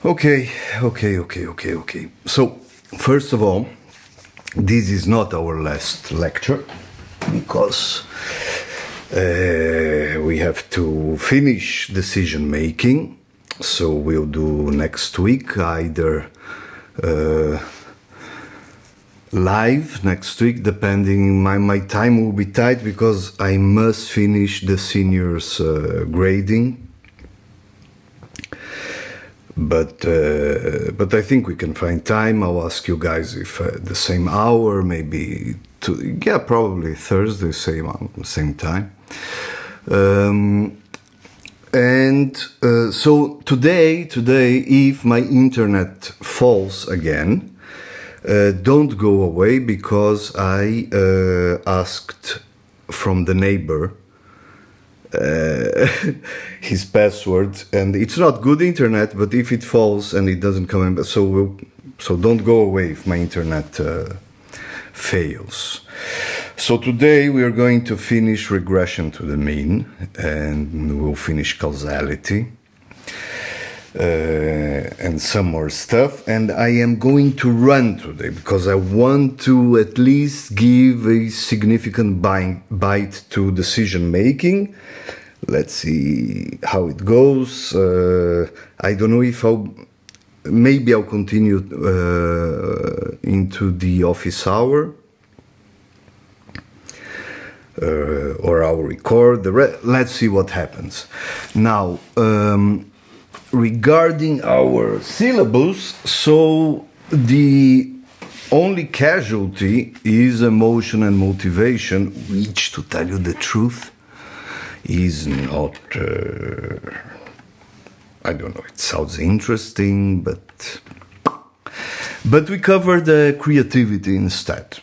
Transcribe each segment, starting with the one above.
Okay. So, first of all, this is not our last lecture, because we have to finish decision making. So we'll do next week, either live next week, depending. My time will be tight because I must finish the seniors grading. But I think we can find time. I'll ask you guys if the same hour, maybe probably Thursday, same time. So today, if my internet falls again, don't go away, because I asked from the neighbor his password, and it's not good internet, but if it falls and it doesn't come in, so don't go away if my internet fails. So today we are going to finish regression to the mean, and we'll finish causality and some more stuff. And I am going to run today because I want to at least give a significant bite to decision making. Let's see how it goes. I don't know if maybe I'll continue into the office hour, or I'll record. Let's see what happens. Now, regarding our syllabus, so the only casualty is emotion and motivation, which, to tell you the truth, is not, I don't know, it sounds interesting, but we cover the creativity instead.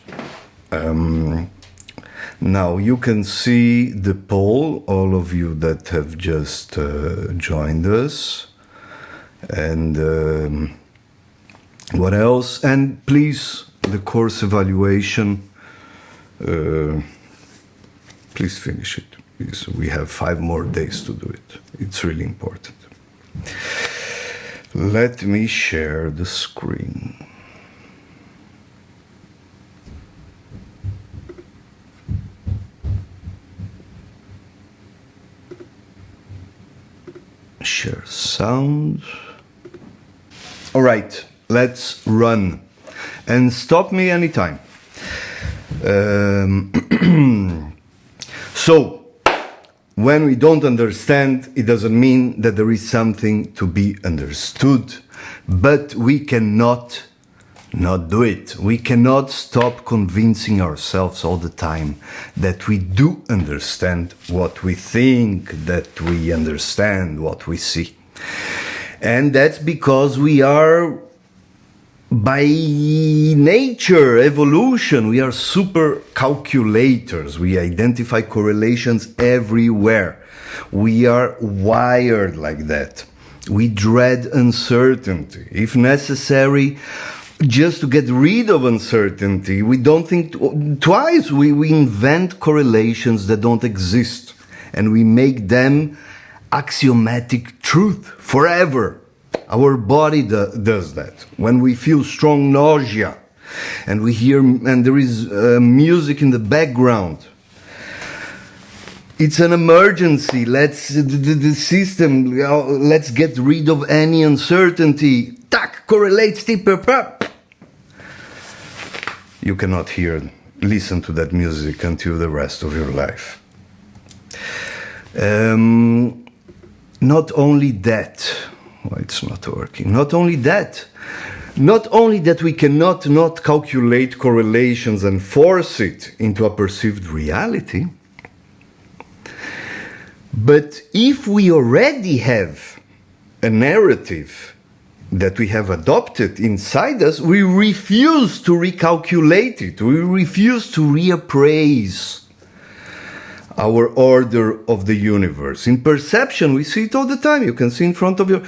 Now you can see the poll, all of you that have just joined us. And what else? And please, the course evaluation, please finish it, because we have 5 more days to do it. It's really important. Let me share the screen. Share sound. All right, let's run, and stop me anytime. So, when we don't understand, it doesn't mean that there is something to be understood, but we cannot not do it. We cannot stop convincing ourselves all the time that we do understand what we think, that we understand what we see. And that's because we are, by nature, evolution, we are super calculators. We identify correlations everywhere. We are wired like that. We dread uncertainty. If necessary, just to get rid of uncertainty, we don't think twice. We invent correlations that don't exist, and we make them axiomatic truth forever. Our body does that. When we feel strong nausea, and we hear, and there is music in the background, it's an emergency. Let's the system. Let's get rid of any uncertainty. Tack, correlates, tipper. You cannot listen to that music until the rest of your life. Not only that, it's not working. Not only that we cannot not calculate correlations and force it into a perceived reality, but if we already have a narrative that we have adopted inside us, we refuse to recalculate it. We refuse to reappraise our order of the universe. In perception, we see it all the time. You can see in front of you.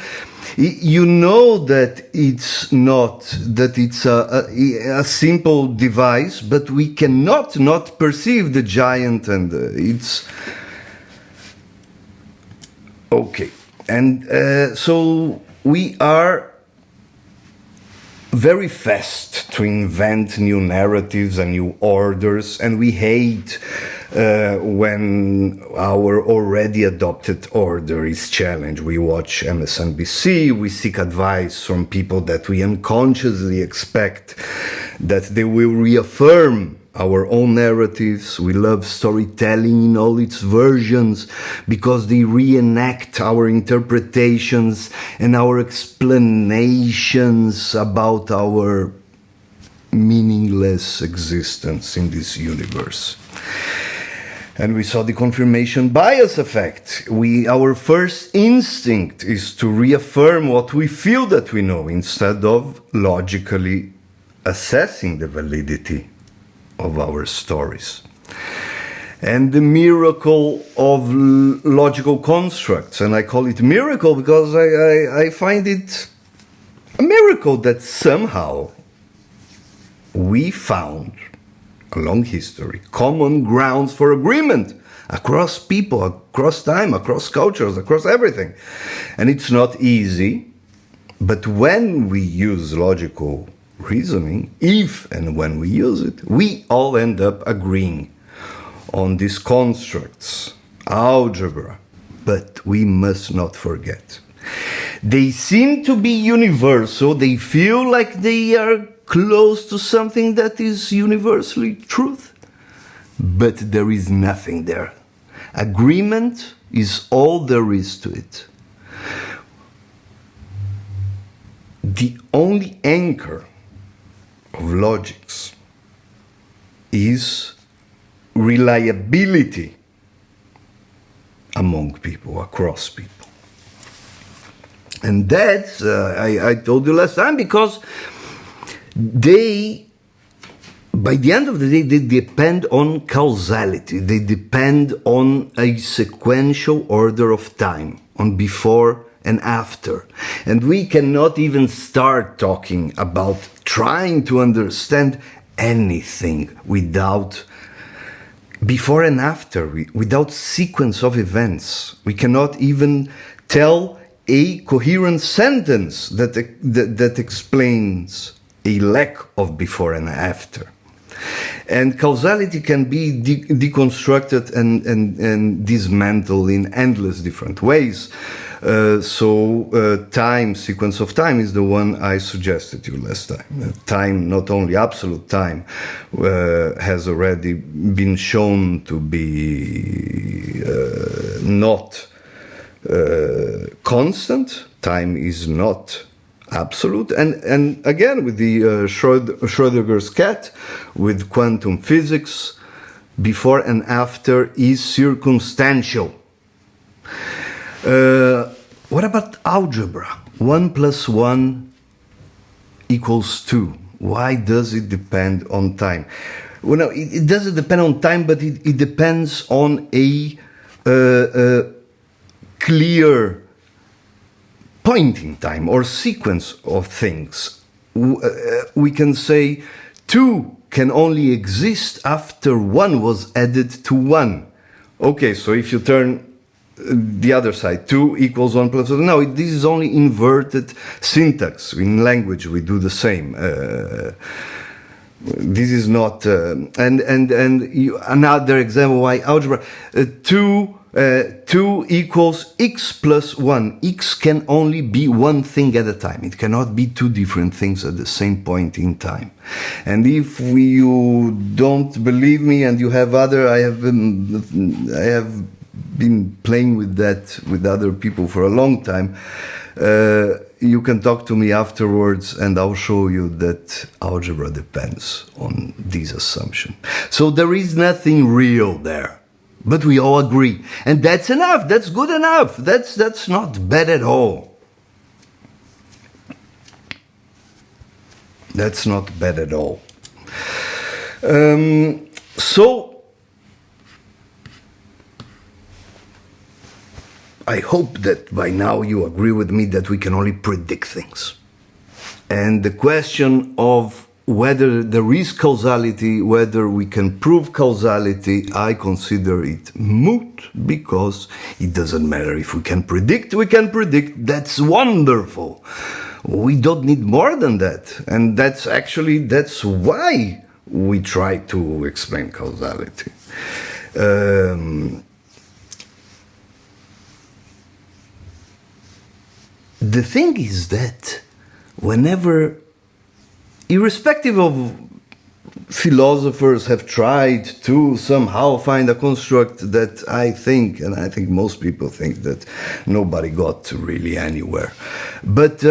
You know that it's a simple device, but we cannot not perceive the giant, and it's okay. And so we are very fast to invent new narratives and new orders, and we hate when our already adopted order is challenged. We watch MSNBC, we seek advice from people that we unconsciously expect that they will reaffirm our own narratives. We love storytelling in all its versions because they reenact our interpretations and our explanations about our meaningless existence in this universe. And we saw the confirmation bias effect. Our first instinct is to reaffirm what we feel that we know instead of logically assessing the validity of our stories. And the miracle of logical constructs, and I call it miracle because I find it a miracle that somehow we found along history common grounds for agreement across people, across time, across cultures, across everything. And it's not easy, but when we use logical reasoning, if and when we use it, we all end up agreeing on these constructs, algebra. But we must not forget, they seem to be universal. They feel like they are close to something that is universally truth, but there is nothing there. Agreement is all there is to it. The only anchor of logics is reliability among people, across people. And that's, I told you last time, because they, by the end of the day, they depend on causality. They depend on a sequential order of time, on before and after. And we cannot even start talking about trying to understand anything without before and after, without sequence of events. We cannot even tell a coherent sentence that explains a lack of before and after. And causality can be deconstructed and dismantled in endless different ways. Time, sequence of time, is the one I suggested to you last time. Time, not only absolute time, has already been shown to be not constant. Time is not absolute. And again, with the Schrödinger's cat, with quantum physics, before and after is circumstantial. What about algebra? 1 + 1 = 2. Why does it depend on time? Well, no, it doesn't depend on time, but it depends on a clear point in time or sequence of things. We can say 2 can only exist after 1 was added to 1. Okay, so if you turn the other side, 2 = 1 + 1. No, this is only inverted syntax. In language, we do the same. This is not. Another example why algebra 2 equals x + 1. X can only be one thing at a time. It cannot be two different things at the same point in time. And if you don't believe me, and you have other, I have been playing with that with other people for a long time. You can talk to me afterwards and I'll show you that algebra depends on this assumption. So there is nothing real there, but we all agree, and that's enough. That's good enough. That's not bad at all. That's not bad at all. So I hope that by now you agree with me that we can only predict things. And the question of whether there is causality, whether we can prove causality, I consider it moot, because it doesn't matter. If we can predict, we can predict. That's wonderful. We don't need more than that. And that's why we try to explain causality. The thing is that whenever, irrespective of philosophers have tried to somehow find a construct that I think most people think that nobody got really anywhere, but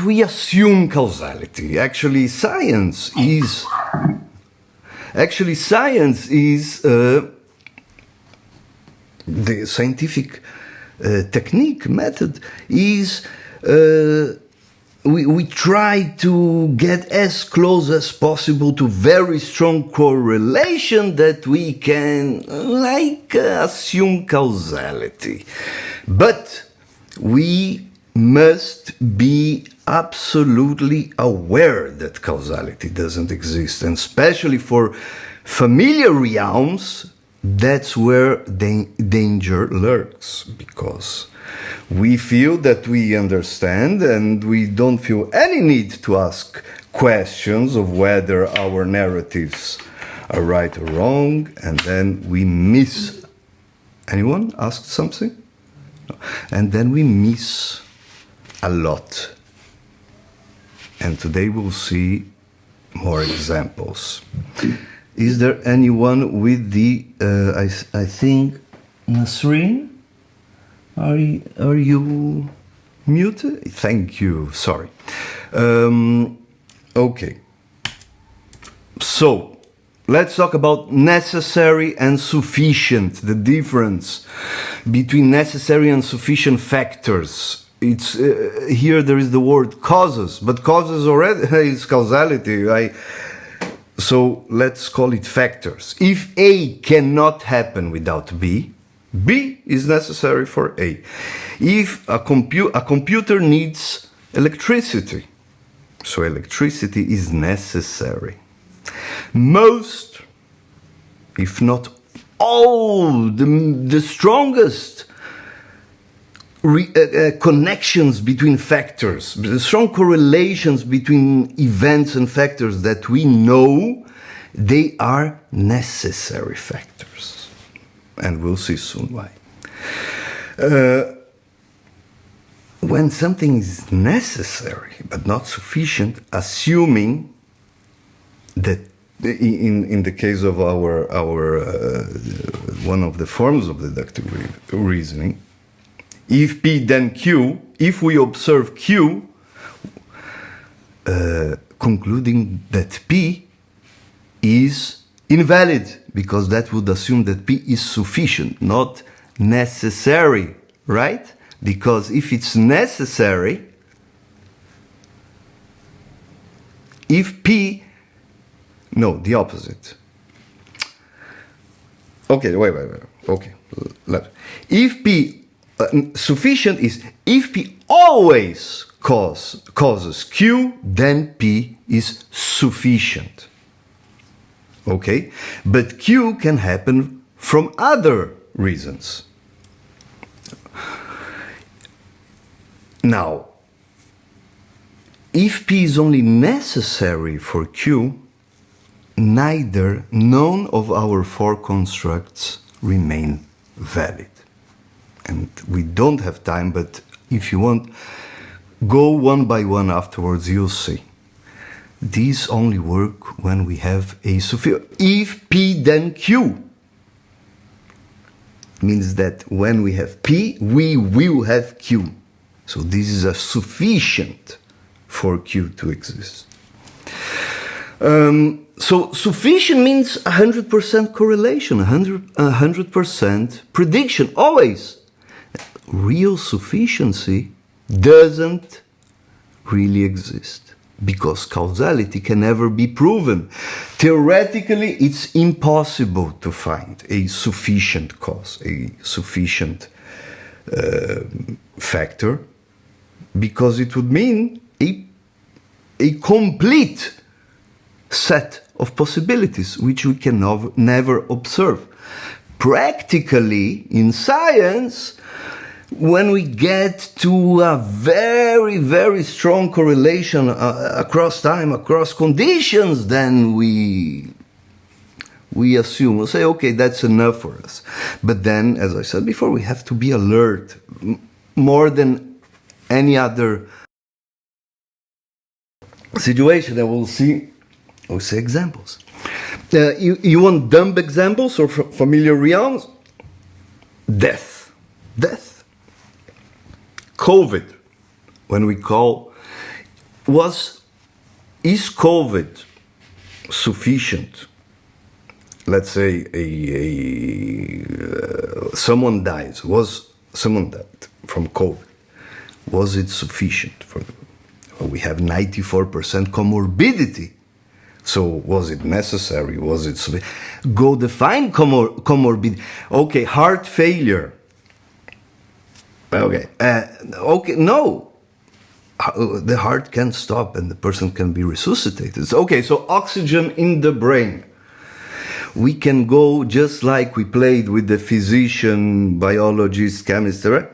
we assume causality. Actually, science is the scientific technique method is. We try to get as close as possible to very strong correlation that we can assume causality. But we must be absolutely aware that causality doesn't exist, and especially for familiar realms, that's where the danger lurks, because we feel that we understand and we don't feel any need to ask questions of whether our narratives are right or wrong, and then we miss. Anyone asked something? No. And then we miss a lot. And today we'll see more examples. Is there anyone with the, I think, Nasreen? Are you muted? Thank you, sorry. Okay. So, let's talk about necessary and sufficient, the difference between necessary and sufficient factors. It's here there is the word causes, but causes already is causality. So let's call it factors. If A cannot happen without B, B is necessary for A. If a computer needs electricity, so electricity is necessary. Most, if not all, the strongest connections between factors, the strong correlations between events and factors that we know, they are necessary factors. And we'll see soon why. When something is necessary but not sufficient, assuming that in the case of our one of the forms of deductive reasoning, if P then Q, if we observe Q, concluding that P is invalid, because that would assume that P is sufficient, not necessary, right? Because if it's necessary, if P, no, the opposite. Okay, wait. Okay, if P, sufficient is if P always causes Q, then P is sufficient. Okay, but Q can happen from other reasons. Now, if P is only necessary for Q, none of our four constructs remain valid. And we don't have time, but if you want, go one by one afterwards, you'll see. These only work when we have a sufficient. If P then Q means that when we have P, we will have Q. So this is a sufficient for Q to exist. So sufficient means 100% correlation, 100% prediction, always. Real sufficiency doesn't really exist, because causality can never be proven. Theoretically, it's impossible to find a sufficient cause, a sufficient factor, because it would mean a complete set of possibilities which we can never observe. Practically, in science, when we get to a very, very strong correlation across time, across conditions, then we assume, we'll say, okay, that's enough for us. But then, as I said before, we have to be alert more than any other situation, and we'll see examples. You want dumb examples or familiar realms? Death. COVID, when we call, is COVID sufficient? Let's say someone dies. Someone died from COVID? Was it sufficient for them? We have 94% comorbidity. So was it necessary? Was it sufficient? Go define comorbidity. Okay, heart failure. Okay, no. The heart can stop and the person can be resuscitated. Okay, so oxygen in the brain. We can go just like we played with the physician, biologist, chemist, right?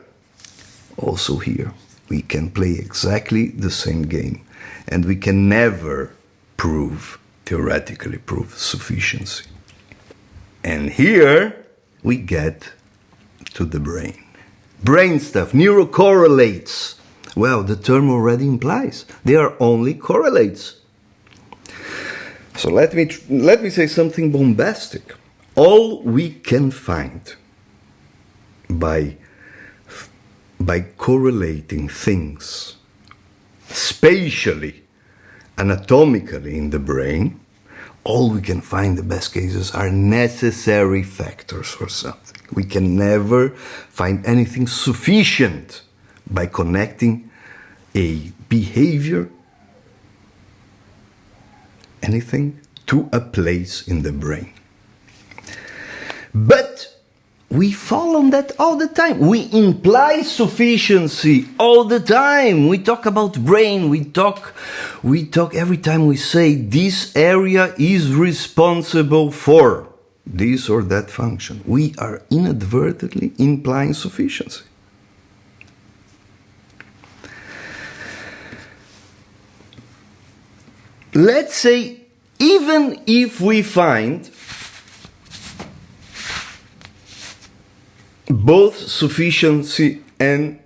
Also here, we can play exactly the same game. And we can never theoretically prove sufficiency. And here we get to the brain. Brain stuff, neuro-correlates. Well, the term already implies they are only correlates. So let me say something bombastic. All we can find by correlating things spatially, anatomically in the brain, all we can find, the best cases, are necessary factors for something. We can never find anything sufficient by connecting a behavior, anything, to a place in the brain. But we fall on that all the time. We imply sufficiency all the time. We talk about brain. We talk every time we say this area is responsible for this or that function. We are inadvertently implying sufficiency. Let's say, even if we find both sufficiency and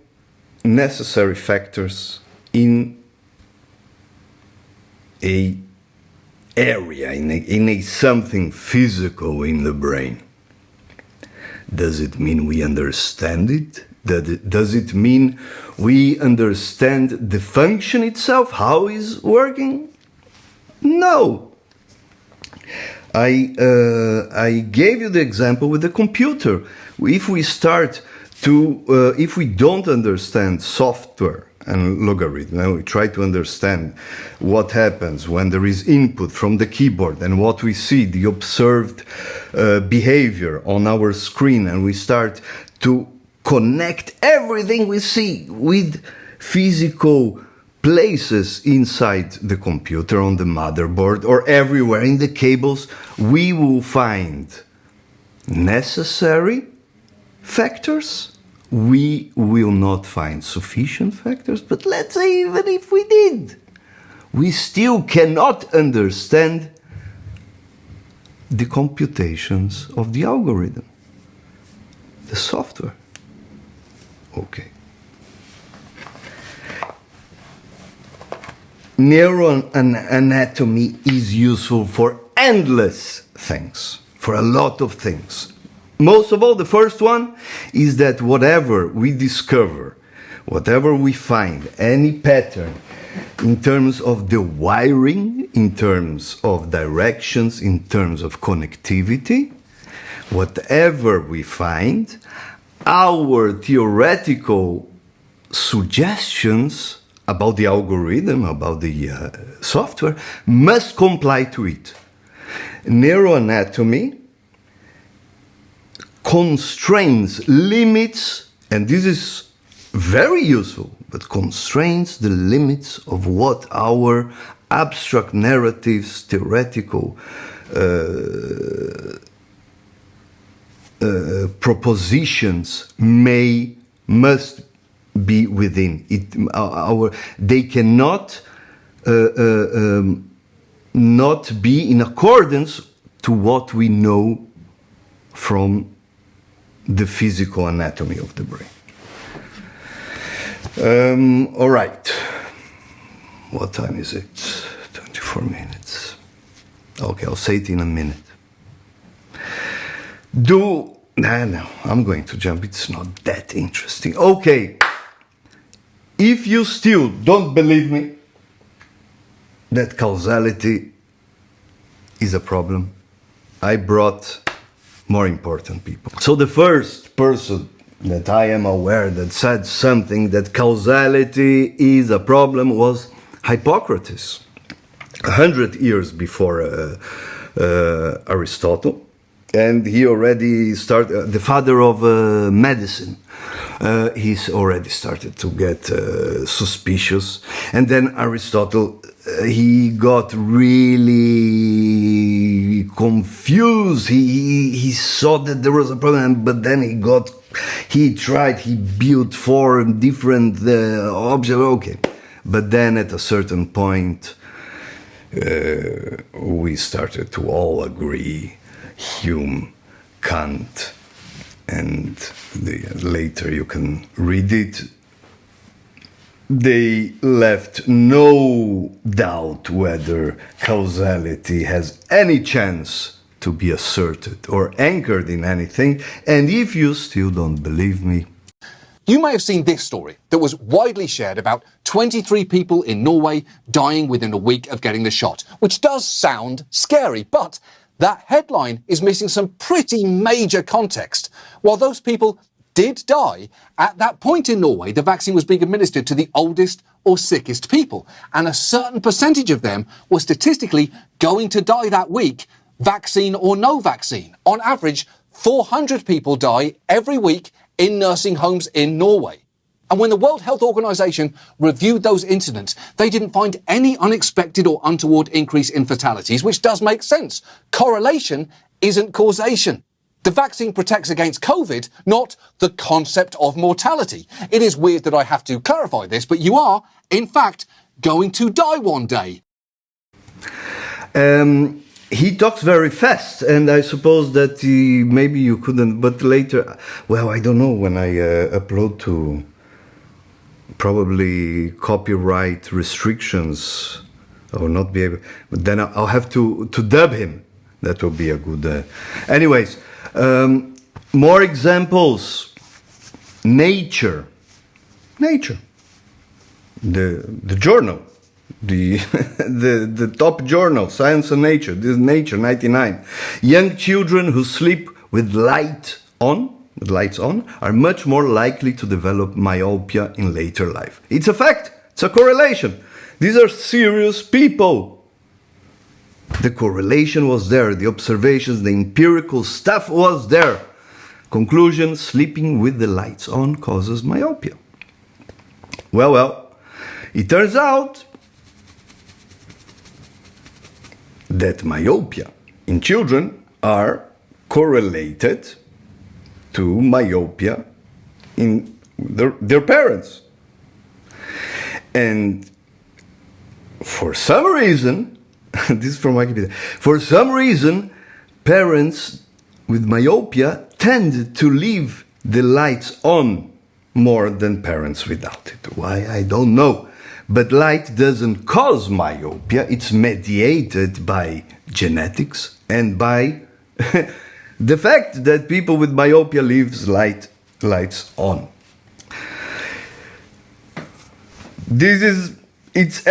necessary factors in a area, in a something physical in the brain, does it mean we understand it? Does it mean we understand the function itself, how it's working? No. I gave you the example with the computer. If we if we don't understand software and logarithm, we try to understand what happens when there is input from the keyboard and what we see, the observed behavior on our screen, and we start to connect everything we see with physical places inside the computer, on the motherboard, or everywhere in the cables, we will find necessary factors. We will not find sufficient factors, but let's say even if we did, we still cannot understand the computations of the algorithm, the software. Okay. Neuroanatomy is useful for endless things, for a lot of things. Most of all, the first one is that whatever we discover, whatever we find, any pattern in terms of the wiring, in terms of directions, in terms of connectivity, whatever we find, our theoretical suggestions about the algorithm, about the software, must comply to it. Neuroanatomy constrains, limits, and this is very useful, but constrains the limits of what our abstract narratives, theoretical propositions may must be within it. They cannot not be in accordance to what we know from the physical anatomy of the brain. All right. What time is it? 24 minutes. Okay, I'll say it in a minute. No, I'm going to jump. It's not that interesting. Okay. If you still don't believe me that causality is a problem, I brought more important people. So the first person that I am aware that said something that causality is a problem was Hippocrates, 100 years before Aristotle. And he already started, the father of medicine. He's already started to get suspicious. And then Aristotle, he got really confused. He saw that there was a problem, but then he built 4 different objects. Okay. But then at a certain point, we started to all agree, Hume, Kant, and later you can read it. They left no doubt whether causality has any chance to be asserted or anchored in anything. And if you still don't believe me, you may have seen this story that was widely shared about 23 people in Norway dying within a week of getting the shot, which does sound scary, but that headline is missing some pretty major context. While those people did die, at that point in Norway, the vaccine was being administered to the oldest or sickest people, and a certain percentage of them were statistically going to die that week, vaccine or no vaccine. On average, 400 people die every week in nursing homes in Norway. And when the World Health Organization reviewed those incidents, they didn't find any unexpected or untoward increase in fatalities, which does make sense. Correlation isn't causation. The vaccine protects against COVID, not the concept of mortality. It is weird that I have to clarify this, but you are, in fact, going to die one day. He talks very fast, and I suppose that maybe you couldn't, but later, well, I don't know, when I upload to probably copyright restrictions, I will not be able, but then I'll have to dub him. That will be a good... Anyways, more examples. Nature. The journal. The top journal, Science and Nature. This is Nature, 99. Young children who sleep with lights on, are much more likely to develop myopia in later life. It's a fact. It's a correlation. These are serious people. The correlation was there. The observations, the empirical stuff was there. Conclusion, sleeping with the lights on causes myopia. Well, it turns out that myopia in children are correlated to myopia in their parents. And for some reason, this is from Wikipedia, for some reason, parents with myopia tend to leave the lights on more than parents without it. Why? I don't know. But light doesn't cause myopia. It's mediated by genetics and by the fact that people with myopia leave lights on. It's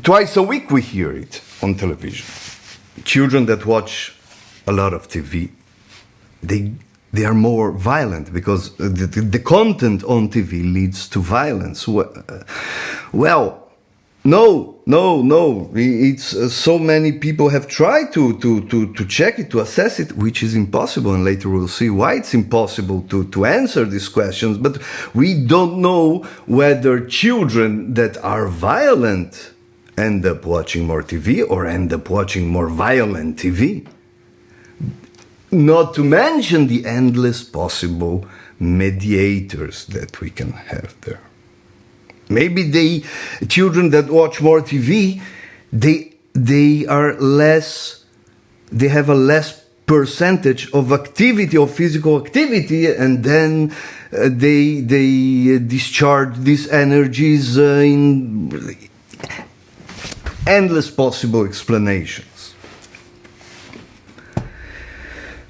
twice a week we hear it on television. Children that watch a lot of TV, they are more violent because the content on TV leads to violence. Well, no. It's so many people have tried to check it, to assess it, which is impossible. And later we'll see why it's impossible to answer these questions. But we don't know whether children that are violent end up watching more TV or end up watching more violent TV. Not to mention the endless possible mediators that we can have there. Maybe the children that watch more TV, they have a less percentage of activity, of physical activity, and then they discharge these energies in endless possible explanations.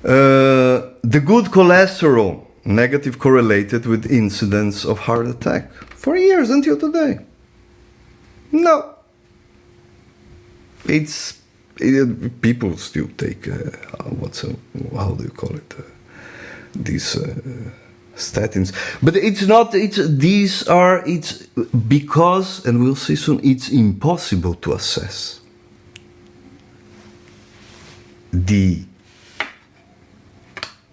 The good cholesterol, negative correlated with incidence of heart attack for years until today. No. People still take how do you call it, these statins, but it's not. It's because, and we'll see soon, it's impossible to assess the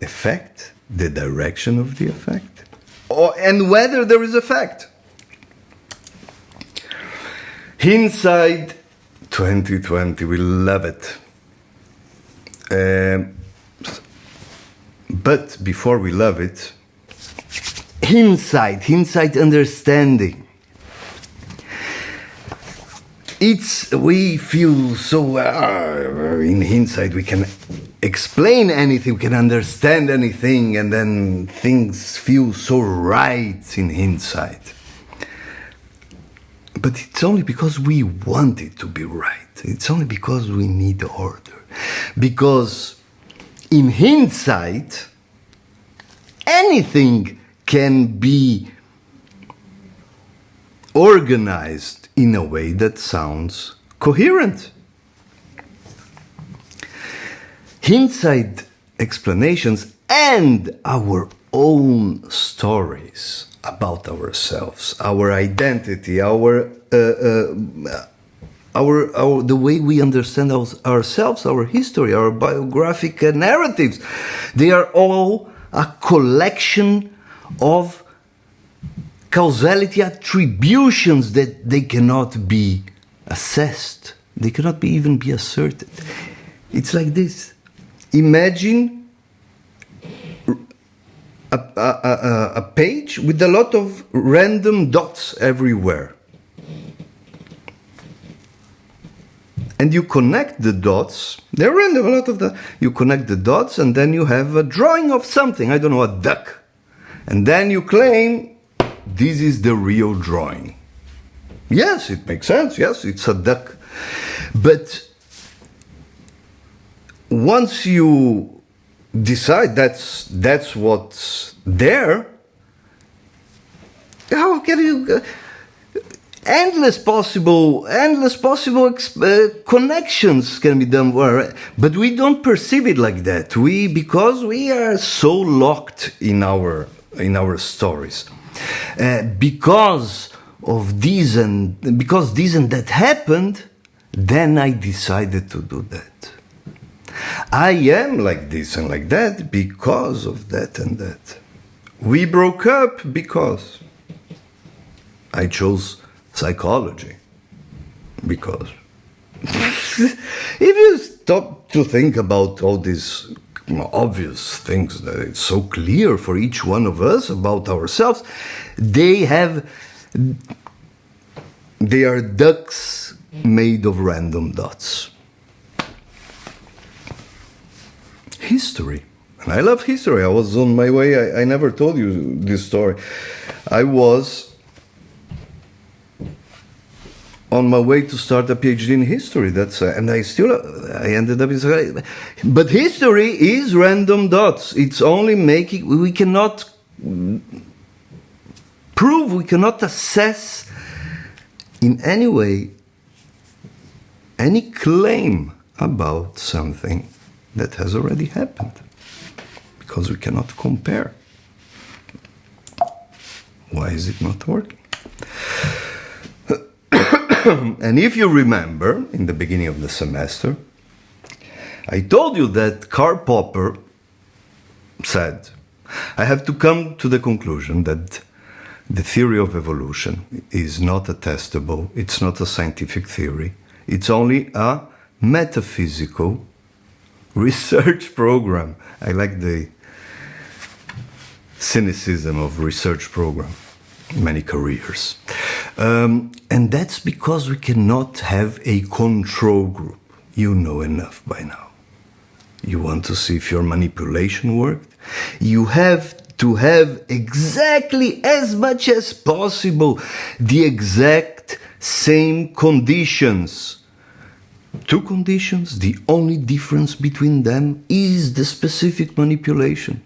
effect, the direction of the effect, and whether there is effect. Hindsight 2020, we love it. But before we love it, hindsight understanding. We feel so, in hindsight we can explain anything, we can understand anything, and then things feel so right in hindsight. But it's only because we want it to be right. It's only because we need order. Because in hindsight, anything can be organized in a way that sounds coherent. Hindsight explanations and our own stories about ourselves, our identity, the way we understand ourselves, our history, our biographic narratives, they are all a collection of causality attributions that they cannot be assessed. They cannot even be asserted. It's like this. Imagine a page with a lot of random dots everywhere. And you connect the dots, they're random, a lot of them. You connect the dots and then you have a drawing of something, I don't know, a duck. And then you claim, this is the real drawing. Yes, it makes sense, yes, it's a duck. But once you decide that's what's there, how can you endless possible connections can be done, but we don't perceive it like that. Because we are so locked in our stories, because this and that happened, then I decided to do that. I am like this and like that because of that and that. We broke up because I chose psychology. Because if you stop to think about all these obvious things that it's so clear for each one of us about ourselves, they are ducks made of random dots. History. And I love history. I was on my way, I never told you this story. I was on my way to start a PhD in history. And I ended up in... But history is random dots. It's only we cannot prove, we cannot assess in any way any claim about something that has already happened, because we cannot compare. Why is it not working? And if you remember, in the beginning of the semester, I told you that Karl Popper said, I have to come to the conclusion that the theory of evolution is not attestable, it's not a scientific theory, it's only a metaphysical research program. I like the cynicism of research program, many careers. And that's because we cannot have a control group. You know enough by now. You want to see if your manipulation worked? You have to have exactly as much as possible the exact same conditions. Two conditions, the only difference between them is the specific manipulation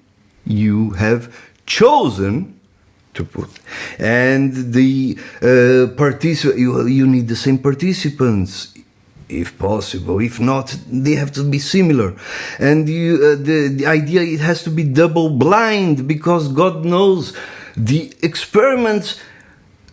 you have chosen to put. And the you need the same participants, if possible. If not, they have to be similar. And the idea, it has to be double blind, because God knows the experiments,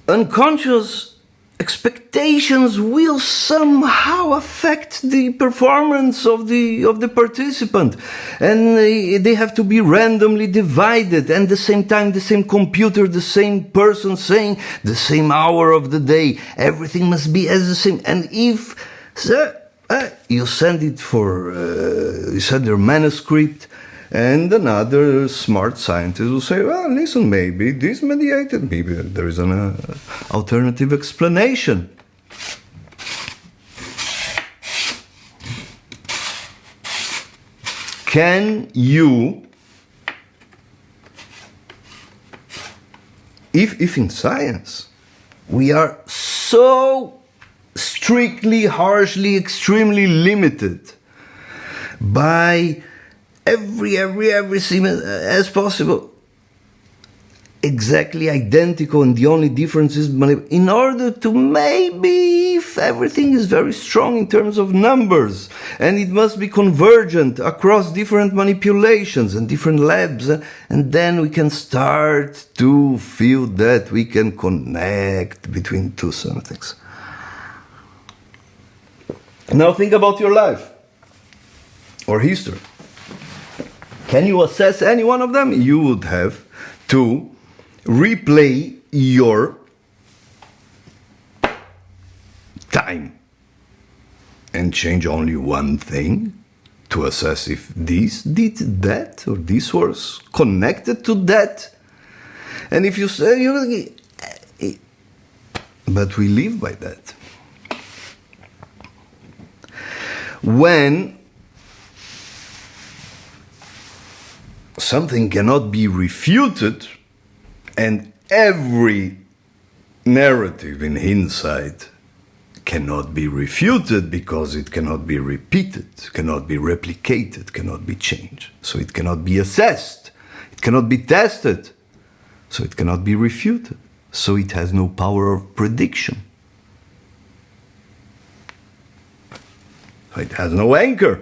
unconscious expectations will somehow affect the performance of the participant, and they have to be randomly divided, and at the same time the same computer, the same person saying the same hour of the day, everything must be as the same. And if you send it for you send their manuscript, and another smart scientist will say, well, listen, maybe this mediated, maybe there is an alternative explanation. Can you, if in science we are so strictly, harshly, extremely limited by everything as possible, exactly identical, and the only difference is in order to, maybe if everything is very strong in terms of numbers, and it must be convergent across different manipulations and different labs, and then we can start to feel that we can connect between two somethings. Now think about your life or history. Can you assess any one of them? You would have to replay your time and change only one thing to assess if this did that or this was connected to that. And if you say, but we live by that. When something cannot be refuted, and every narrative in Hindsight cannot be refuted because it cannot be repeated, cannot be replicated, cannot be changed. So it cannot be assessed, it cannot be tested, so it cannot be refuted. So it has no power of prediction. It has no anchor.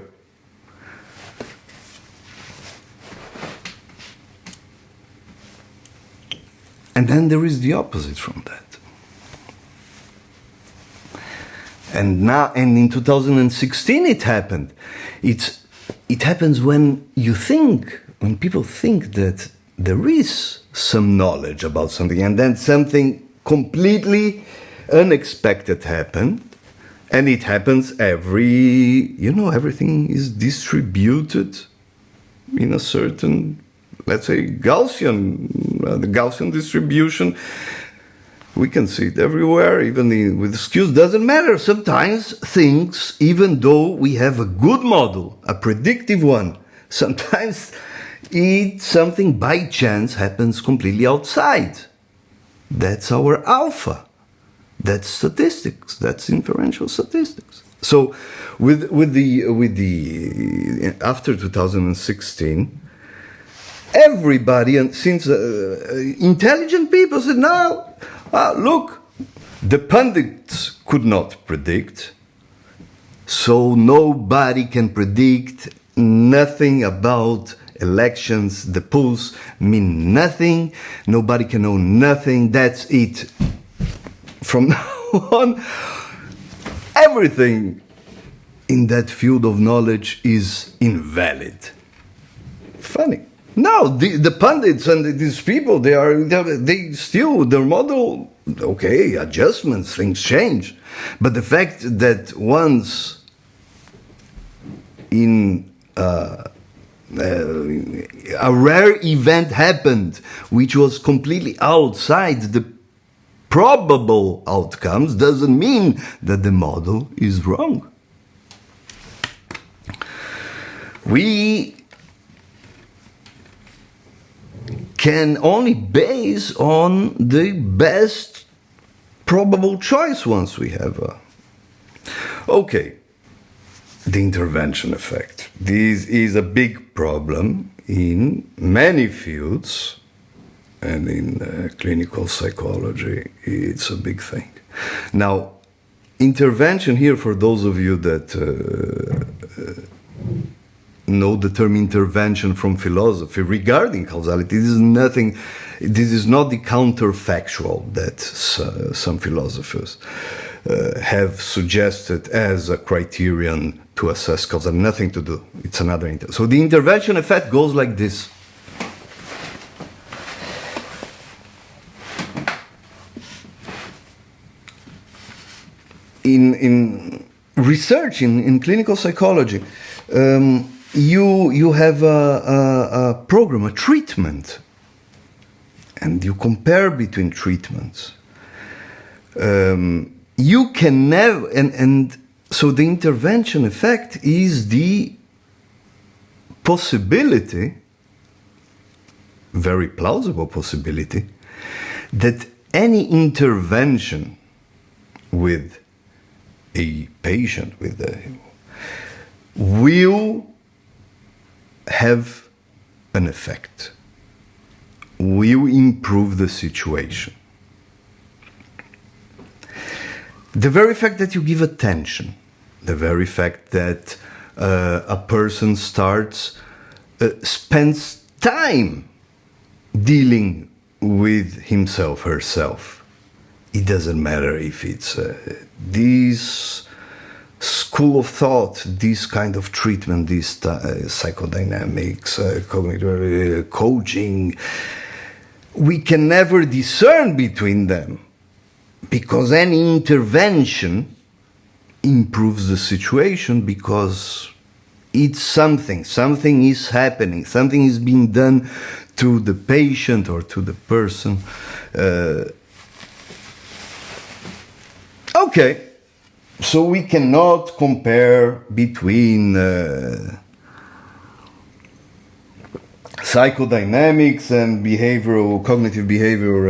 And then there is the opposite from that. And now, and in 2016 it happened. It happens when when people think that there is some knowledge about something, and then something completely unexpected happened. And it happens everything is distributed in a certain, let's say, Gaussian, the Gaussian distribution. We can see it everywhere, even with skews, doesn't matter. Sometimes things, even though we have a good model, a predictive one, sometimes something by chance happens completely outside. That's our alpha. That's statistics. That's inferential statistics. So, with the after 2016, everybody, and since intelligent people said, "No, look, the pundits could not predict, so nobody can predict nothing about elections. The polls mean nothing. Nobody can know nothing. That's it." From now on, everything in that field of knowledge is invalid. Funny. No, the pundits and these people, they still, their model, okay, adjustments, things change. But the fact that once in a rare event happened which was completely outside the probable outcomes, doesn't mean that the model is wrong. We can only base on the best probable choice once we have a... Okay, the intervention effect. This is a big problem in many fields, and in clinical psychology, it's a big thing. Now, intervention here, for those of you that know the term intervention from philosophy regarding causality, this is not the counterfactual that some philosophers have suggested as a criterion to assess causality. Nothing to do. It's another. So the intervention effect goes like this. In research in clinical psychology, you have a program, a treatment, and you compare between treatments. You can never, and so the intervention effect is the possibility, very plausible possibility, that any intervention with a patient will have an effect, will improve the situation. The very fact that you give attention, the very fact that a person spends time dealing with himself, herself. It doesn't matter if it's this school of thought, this kind of treatment, this psychodynamics, cognitive coaching. We can never discern between them, because any intervention improves the situation, because it's something is happening, something is being done to the patient or to the person. Okay, so we cannot compare between psychodynamics and cognitive behavior.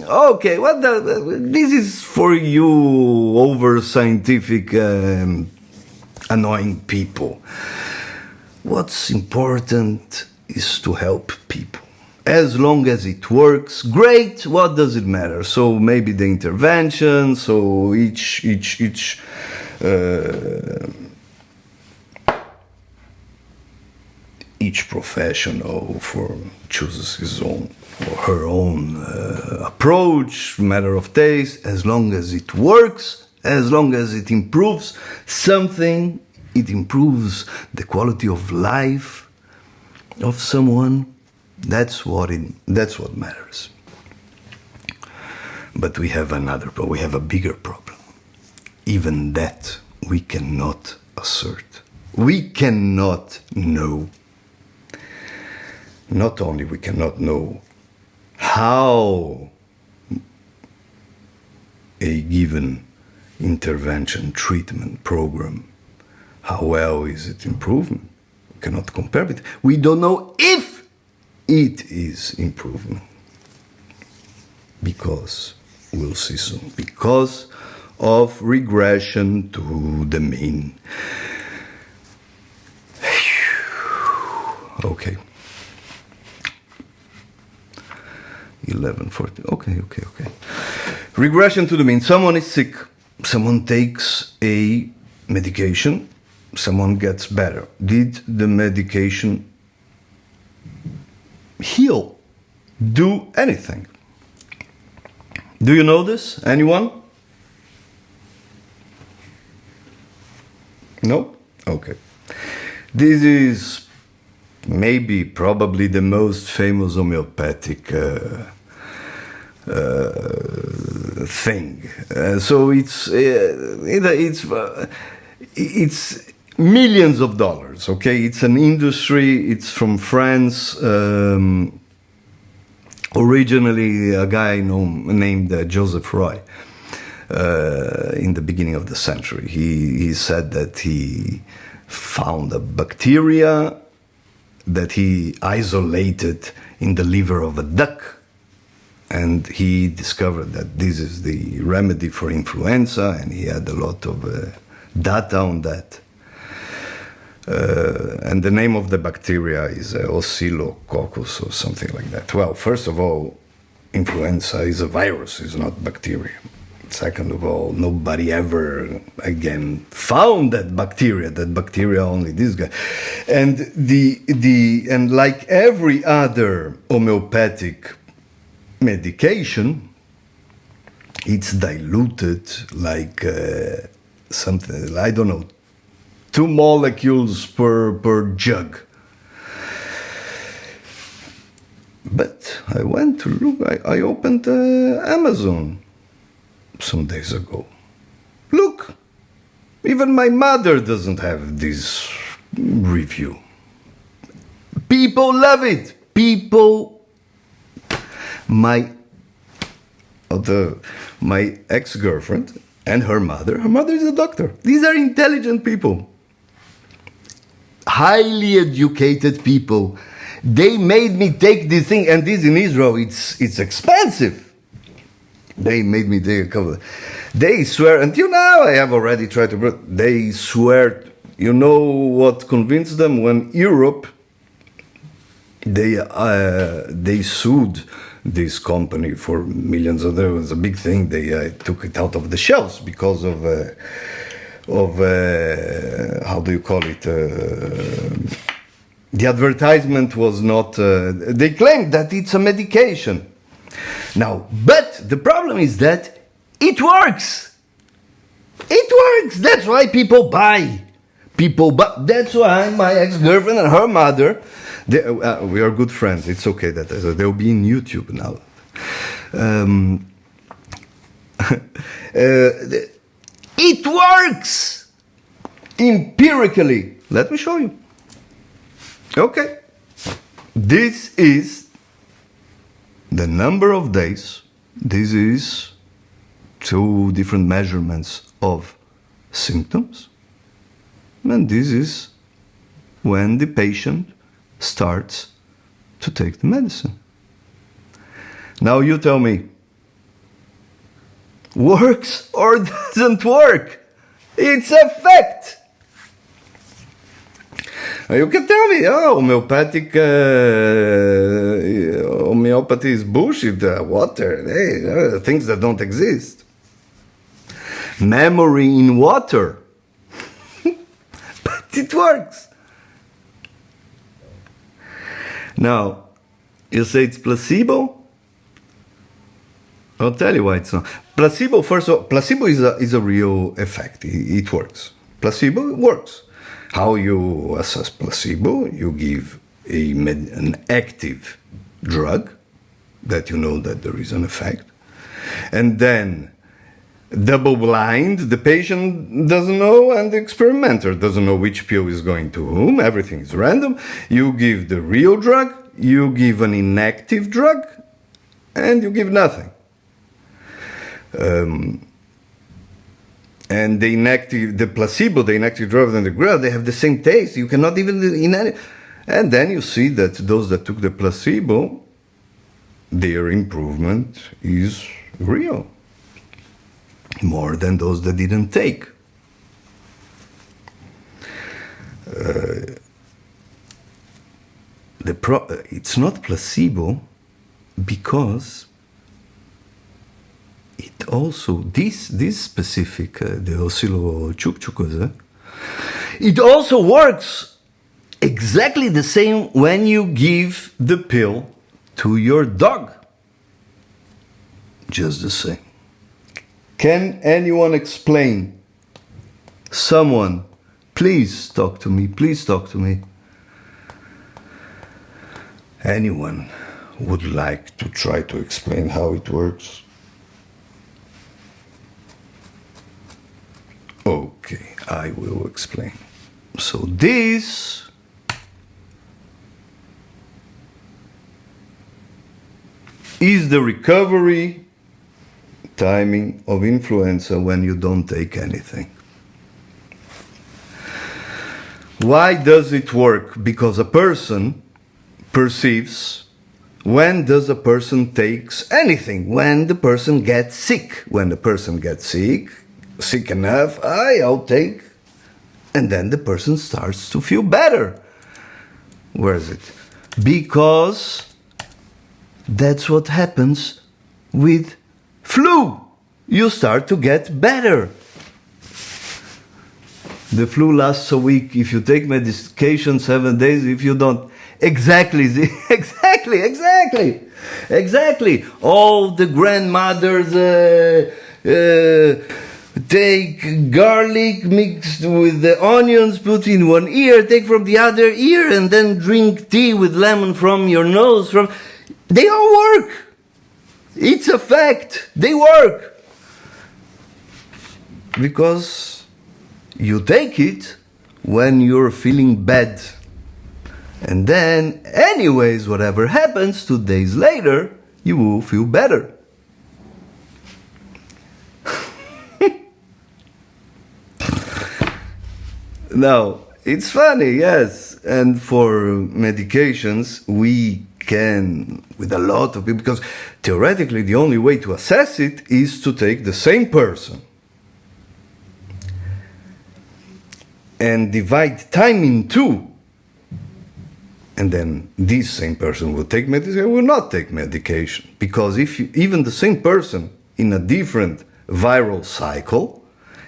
Okay, this is for you over scientific, annoying people. What's important is to help people. As long as it works, great. What does it matter? So maybe the intervention. So each professional chooses his own or her own approach, matter of taste. As long as it works, as long as it improves something, it improves the quality of life of someone. That's what matters. But we have another problem. We have a bigger problem. Even that we cannot assert. We cannot know. Not only we cannot know how a given intervention, treatment, program, how well is it improving? We cannot compare it. We don't know if it is improving, because we'll see soon, because of regression to the mean. Okay. 11:40. Okay. Regression to the mean. Someone is sick. Someone takes a medication. Someone gets better. Did the medication heal? Do anything? Do you know this? Anyone? No? Okay. This is probably the most famous homeopathic thing. So it's millions of dollars, okay? It's an industry, it's from France. Originally, a guy named Joseph Roy, in the beginning of the century, he said that he found a bacteria that he isolated in the liver of a duck, and he discovered that this is the remedy for influenza, and he had a lot of data on that. And the name of the bacteria is Oscillococcus or something like that. Well, first of all, influenza is a virus, it's not bacteria. Second of all, nobody ever again found that bacteria only this guy. And and like every other homeopathic medication, it's diluted like something, I don't know, 2 molecules per jug. But I went to look, I opened Amazon some days ago. Look, even my mother doesn't have this review. People love it. My ex-girlfriend and her mother is a doctor. These are intelligent people. Highly educated people. They made me take this thing, and this in Israel, it's expensive. They made me take a couple. They swear, until now I have already tried to, they swear, you know what convinced them? When Europe, they sued this company for millions of dollars. It was a big thing. They took it out of the shelves because of how do you call it? The advertisement was not. They claimed that it's a medication. Now, but the problem is that it works. It works. That's why people buy. That's why my ex-girlfriend and her mother. We are good friends. It's okay that they'll be in YouTube now. It works empirically. Let me show you. Okay. This is the number of days. This is 2 different measurements of symptoms. And this is when the patient starts to take the medicine. Now you tell me, works or doesn't work? It's a fact. You can tell me, oh, homeopathy is bullshit, water, things that don't exist. Memory in water. But it works. Now, you say it's placebo? I'll tell you why it's not. Placebo, first of all, placebo is a real effect. It works. Placebo works. How you assess placebo? You give an active drug that you know that there is an effect. And then, double blind, the patient doesn't know and the experimenter doesn't know which pill is going to whom. Everything is random. You give the real drug, you give an inactive drug, and you give nothing. And the placebo, the inactive drug and the real, they have the same taste. You cannot even and then you see that those that took the placebo, their improvement is real, more than those that didn't take. It's not placebo because it also, this specific, the oscillococcus, it also works exactly the same when you give the pill to your dog. Just the same. Can anyone explain? Someone, please talk to me, please talk to me. Anyone would like to try to explain how it works? Okay, I will explain. So this is the recovery timing of influenza when you don't take anything. Why does it work? Because a person perceives when does a person takes anything? When the person gets sick. When the person gets sick enough, I'll take, and then the person starts to feel better. Where is it? Because that's what happens with flu. You start to get better. The flu lasts a week if you take medication, 7 days if you don't. Exactly. All the grandmothers take garlic mixed with the onions, put in one ear, take from the other ear, and then drink tea with lemon from your nose. They all work. It's a fact. They work. Because you take it when you're feeling bad. And then, anyways, whatever happens, 2 days later, you will feel better. Now, it's funny, yes. And for medications, we can, with a lot of people, because theoretically the only way to assess it is to take the same person and divide time in two. And then this same person will take medication, will not take medication. Because if you, even the same person in a different viral cycle,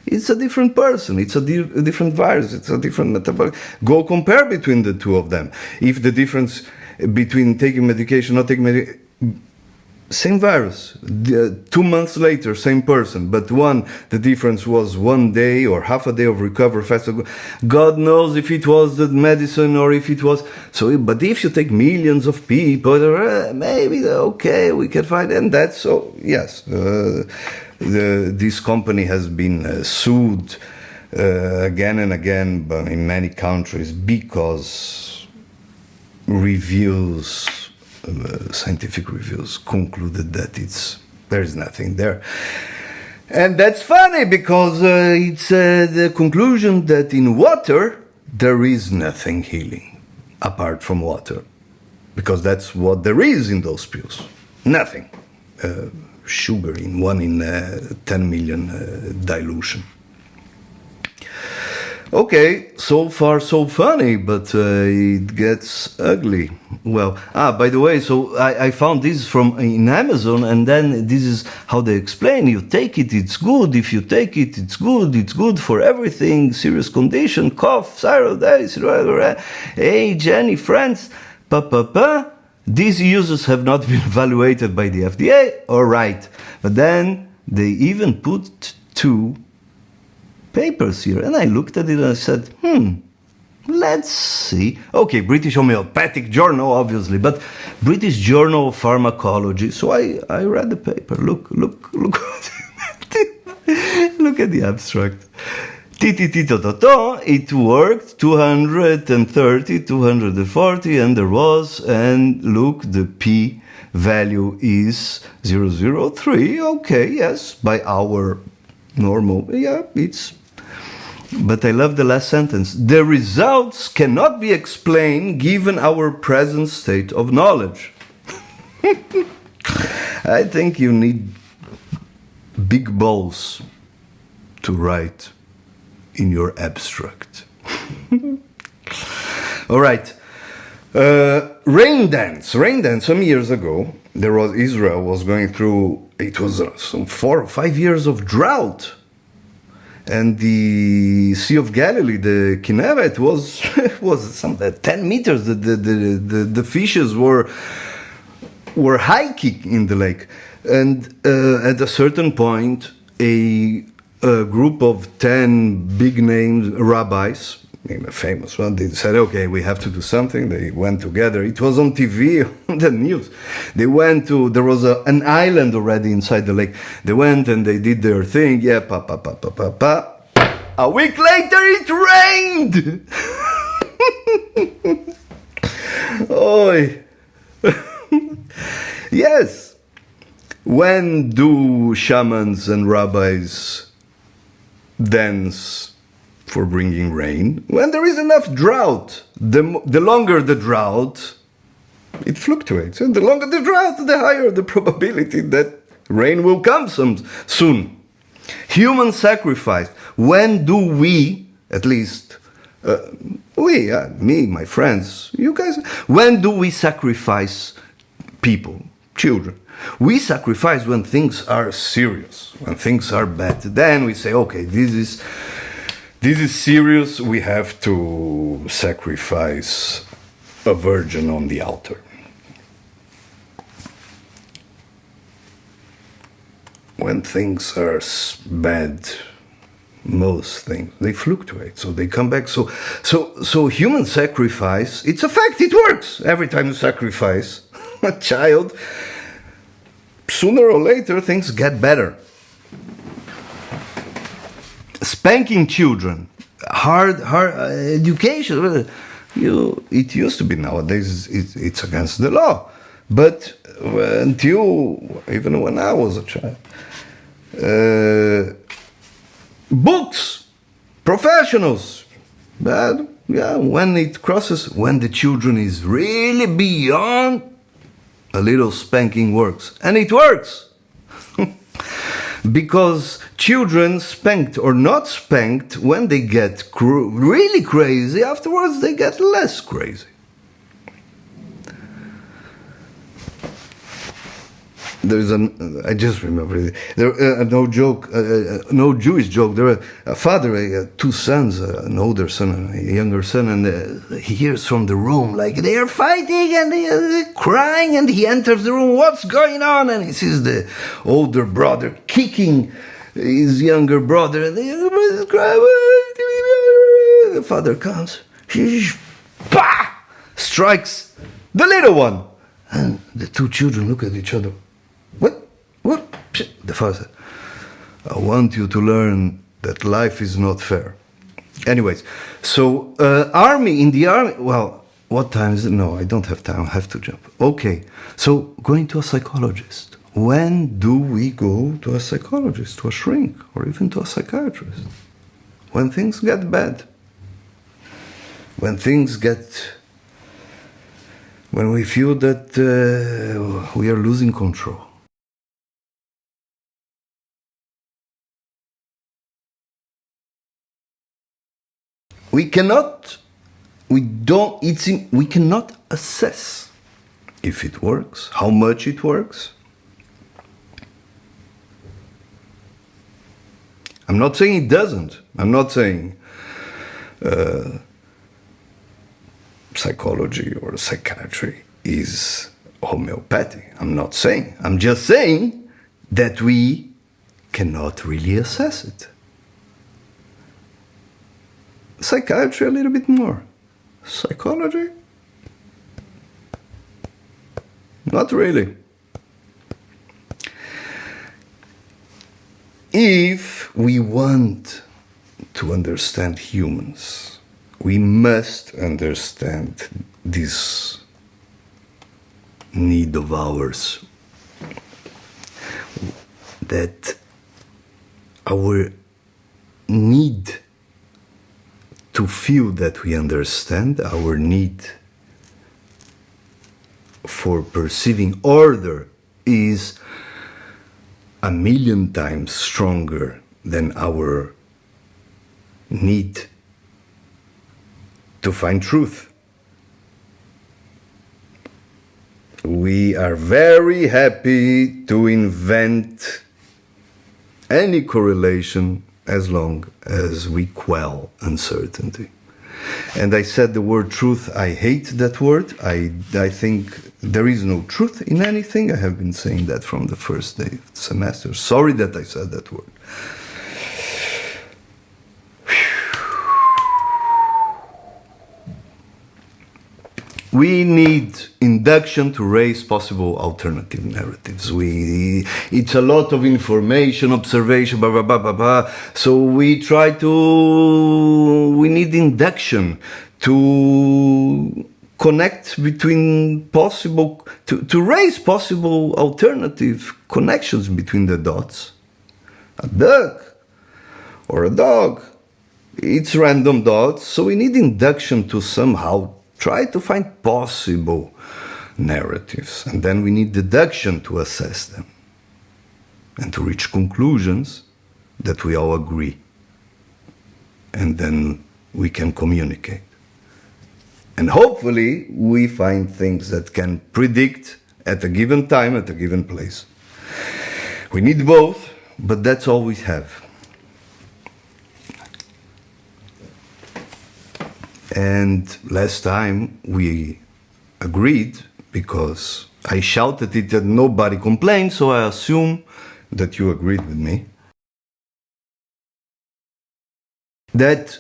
it's a different person, it's a different virus, it's a different metabolic. Go compare between the two of them. If the difference between taking medication, not taking medication, same virus, 2 months later, same person, but one, the difference was 1 day or half a day of recovery faster. God knows if it was the medicine or if it was, so, but if you take millions of people, maybe, okay, we can find, and that's so, yes, this company has been sued again and again in many countries because reviews, scientific reviews concluded that there is nothing there. And that's funny because it's the conclusion that in water there is nothing healing apart from water, because that's what there is in those pills, nothing. Sugar in 1 in 10 million dilution. Okay, so far so funny, but it gets ugly. Well, by the way, so I found this from in Amazon, and then this is how they explain. You take it, it's good. If you take it, it's good. It's good for everything. Serious condition, cough, thyroiditis, age, any friends, These uses have not been evaluated by the FDA. All right, but then they even put 2 papers here, and I looked at it and I said, let's see. Okay, British Homeopathic Journal, obviously, but British Journal of Pharmacology. So I read the paper. Look, look at the abstract. It worked 230, 240, and there was, and look, the P value is 0.003. Okay, yes, by our normal, yeah, it's. But I love the last sentence. The results cannot be explained given our present state of knowledge. I think you need big balls to write in your abstract. All right. Rain dance. Some years ago, Israel was going through, it was some 4 or 5 years of drought. And the Sea of Galilee, the Kinneret, was some 10 meters. The fishes were hiking in the lake. And at a certain point, a group of 10 big names rabbis, a famous one, they said, okay, we have to do something. They went together. It was on TV, on the news. They went to, there was an island already inside the lake. They went and they did their thing. Yeah, A week later it rained! Oi. Yes. When do shamans and rabbis dance for bringing rain? When there is enough drought. The longer the drought, it fluctuates. And the longer the drought, the higher the probability that rain will come soon. Human sacrifice. When do we, at least me, my friends, you guys, when do we sacrifice people, children? We sacrifice when things are serious, when things are bad. Then we say, okay, this is serious, we have to sacrifice a virgin on the altar. When things are bad, most things, they fluctuate, so they come back. So human sacrifice, it's a fact, it works. Every time you sacrifice a child, sooner or later things get better. Spanking children, hard education, it used to be. Nowadays it's against the law, but until even when I was a child, books, professionals, but yeah, when it crosses, when the children is really beyond, a little spanking works, and it works. Because children, spanked or not spanked, when they get really crazy, afterwards they get less crazy. There's I just remember, no joke, no Jewish joke. There were a father, two sons, an older son and a younger son, and he hears from the room, like, they are fighting and they are crying, and he enters the room, what's going on? And he sees the older brother kicking his younger brother, and the younger brother is crying. The father comes, strikes the little one, and the two children look at each other. What? The father said, I want you to learn that life is not fair. Anyways, so in the army, well, what time is it? No, I don't have time, I have to jump. Okay, so going to a psychologist. When do we go to a psychologist, to a shrink, or even to a psychiatrist? When things get bad. When we feel that we are losing control. We cannot assess if it works, how much it works. I'm not saying it doesn't. I'm not saying psychology or psychiatry is homeopathy. I'm not saying. I'm just saying that we cannot really assess it. Psychiatry a little bit more. Psychology? Not really. If we want to understand humans, we must understand this need of ours, that our need to feel that we understand, our need for perceiving order is 1,000,000 times stronger than our need to find truth. We are very happy to invent any correlation as long as we quell uncertainty. And I said the word truth, I hate that word. I think there is no truth in anything. I have been saying that from the first day of the semester. Sorry that I said that word. We need induction to raise possible alternative narratives. It's a lot of information, observation, blah, blah, blah, blah, blah. So we need induction to connect between to raise possible alternative connections between the dots. A duck or a dog, it's random dots, so we need induction to somehow try to find possible narratives, and then we need deduction to assess them and to reach conclusions that we all agree, and then we can communicate. And hopefully we find things that can predict at a given time, at a given place. We need both, but that's all we have. And last time we agreed, because I shouted it and nobody complained, so I assume that you agreed with me, that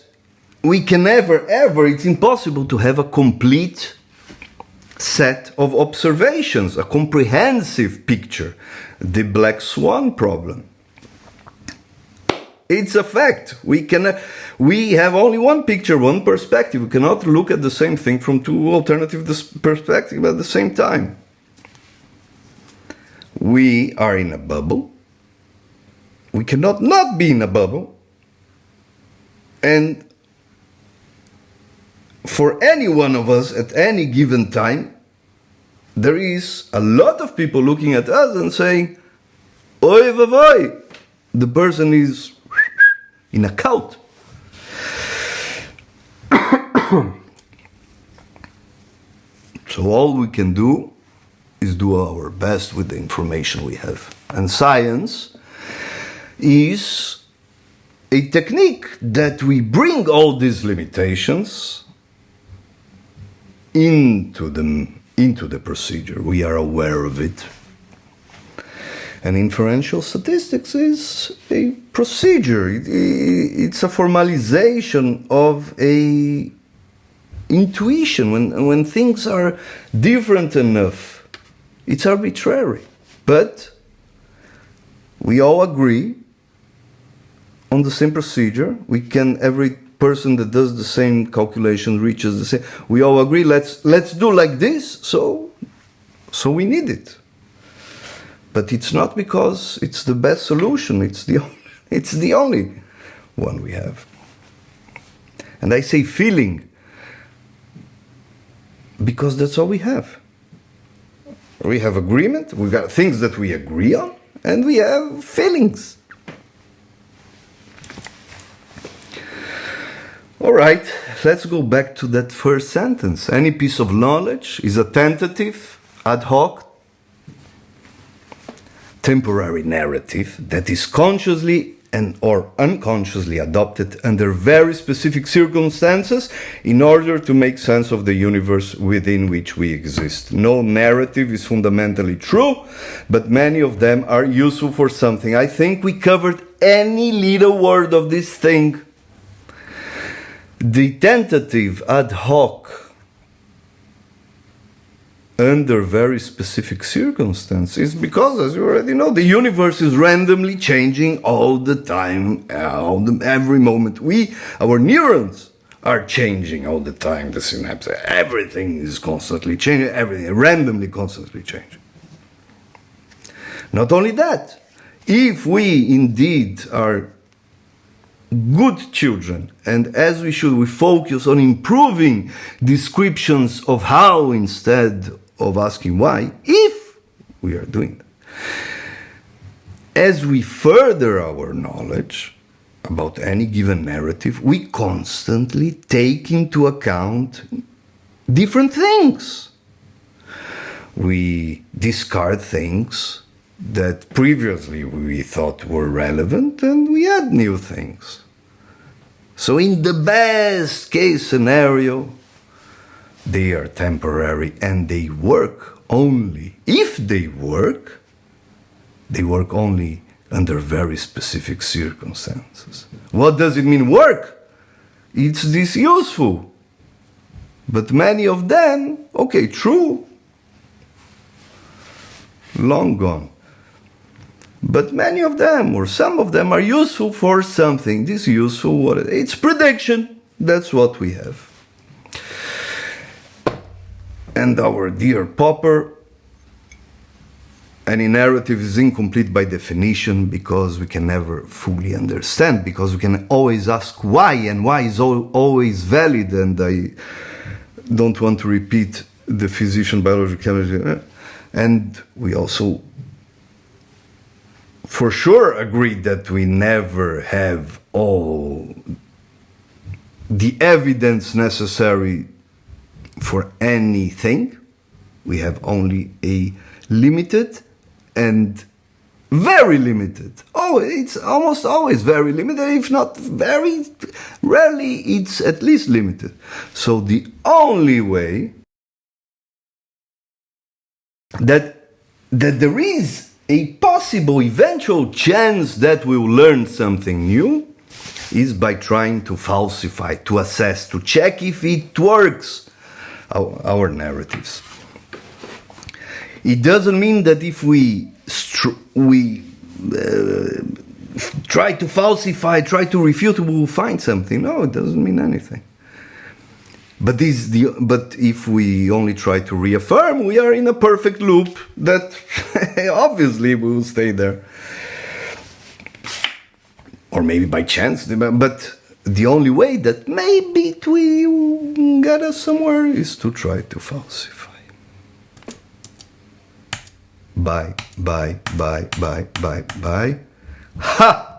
we can never, ever, it's impossible to have a complete set of observations, a comprehensive picture, the black swan problem. It's a fact. We have only one picture, one perspective. We cannot look at the same thing from two alternative perspectives at the same time. We are in a bubble. We cannot not be in a bubble. And for any one of us at any given time, there is a lot of people looking at us and saying, "Oi, vavoi, the person is in a cult." So all we can do is do our best with the information we have. And science is a technique that we bring all these limitations into the procedure. We are aware of it. And inferential statistics is a procedure. It's a formalization of a intuition. When things are different enough, it's arbitrary. But we all agree on the same procedure. Every person that does the same calculation reaches the same. We all agree, let's do like this, so we need it. But it's not because it's the best solution, it's the only one we have. And I say feeling because that's all we have. We have agreement, we got things that we agree on, and we have feelings. All right, let's go back to that first sentence. Any piece of knowledge is a tentative, ad hoc, temporary narrative that is consciously or unconsciously adopted under very specific circumstances in order to make sense of the universe within which we exist. No narrative is fundamentally true, but many of them are useful for something. I think we covered any little word of this thing. The tentative, ad hoc, under very specific circumstances, because, as you already know, the universe is randomly changing all the time, every moment. Our neurons are changing all the time, the synapse. Everything is constantly changing, everything randomly constantly changing. Not only that, if we indeed are good children, and as we should, we focus on improving descriptions of how instead of asking why, if we are doing that. As we further our knowledge about any given narrative, we constantly take into account different things. We discard things that previously we thought were relevant, and we add new things. So in the best case scenario, they are temporary and they work only. If they work only under very specific circumstances. What does it mean, work? It's this useful. But many of them, okay, true, long gone. But many of them, or some of them, are useful for something. This useful, what? It's prediction. That's what we have. And our dear Popper, any narrative is incomplete by definition because we can never fully understand, because we can always ask why, and why is always valid. And I don't want to repeat the physician, biology, chemistry. And we also for sure agreed that we never have all the evidence necessary for anything. We have only a limited and very limited. Oh, it's almost always very limited, if not very rarely, it's at least limited. So the only way that there is a possible eventual chance that we'll learn something new is by trying to falsify, to assess, to check if it works, our narratives. It doesn't mean that if we try to falsify, try to refute, we will find something. No, it doesn't mean anything. But if we only try to reaffirm, we are in a perfect loop that obviously will stay there. Or maybe by chance, but the only way that maybe it will get us somewhere is to try to falsify. Bye, bye, bye, bye, bye, bye. Ha!